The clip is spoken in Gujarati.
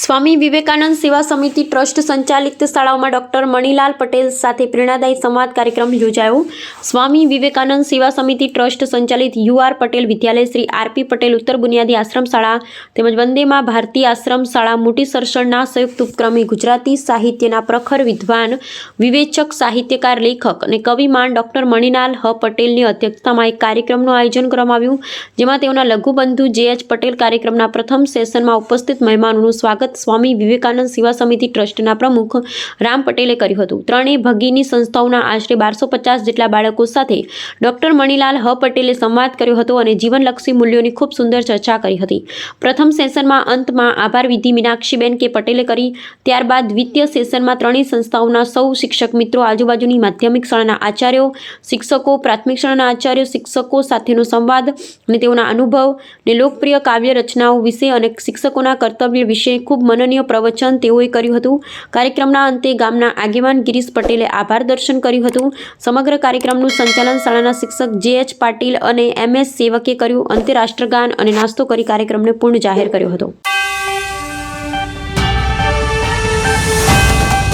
સ્વામી વિવેકાનંદ સેવા સમિતિ ટ્રસ્ટ સંચાલિત શાળાઓમાં ડોક્ટર મણિલાલ પટેલ સાથે પ્રેરણાદાયી સંવાદ કાર્યક્રમ યોજાયો। સ્વામી વિવેકાનંદ સેવા સમિતિ ટ્રસ્ટ સંચાલિત યુઆર પટેલ વિદ્યાલય, શ્રી આરપી પટેલ ઉત્તર બુનિયાદી આશ્રમ શાળા તેમજ વંદે માં ભારતી આશ્રમ શાળા મોટી સરસણના સંયુક્ત ઉપક્રમે ગુજરાતી સાહિત્યના પ્રખર વિદ્વાન, વિવેચક, સાહિત્યકાર, લેખક અને કવિમાન ડોક્ટર મણિલાલ પટેલની અધ્યક્ષતામાં એક કાર્યક્રમનું આયોજન કરવામાં આવ્યું, જેમાં તેઓના લઘુબંધુ જે.એચ. પટેલ કાર્યક્રમના પ્રથમ સેશનમાં ઉપસ્થિત મહેમાનોનું સ્વાગત સ્વામી વિવેકાનંદ સેવા સમિતિ ટ્રસ્ટના પ્રમુખ રામ પટેલે કર્યું હતું। ત્રણેય ભગીની સંસ્થાઓના આશરે 1250 જેટલા બાળકો સાથે ડોક્ટર મણિલાલ પટેલે સંવાદ કર્યો હતો અને જીવનલક્ષી મૂલ્યોની ખૂબ સુંદર ચર્ચા કરી હતી। પ્રથમ સેશનમાં અંતમાં આભાર વિધિ મીનાક્ષીબેન કે પટેલે કરી। ત્યારબાદ દ્વિતીય સેશનમાં ત્રણેય સંસ્થાઓના સૌ શિક્ષક મિત્રો, આજુબાજુની માધ્યમિક શાળાના આચાર્યો, શિક્ષકો, પ્રાથમિક શાળાના આચાર્યો, શિક્ષકો સાથેનો સંવાદ અને તેઓના અનુભવ અને લોકપ્રિય કાવ્ય રચનાઓ વિશે અને શિક્ષકોના કર્તવ્ય વિશે ખૂબ મનનીય પ્રવચન તેઓએ કર્યું હતું। કાર્યક્રમના અંતે ગામના આગેવાન ગિરીશ પટેલે આભાર દર્શન કર્યું હતું। સમગ્ર કાર્યક્રમનું સંચાલન શાળાના શિક્ષક જે.એચ. પાટીલ અને એમ.એસ. સેવકે કર્યું। અંતે રાષ્ટ્રગાન અને નાસ્તો કરી કાર્યક્રમને પૂર્ણ જાહેર કર્યો હતો।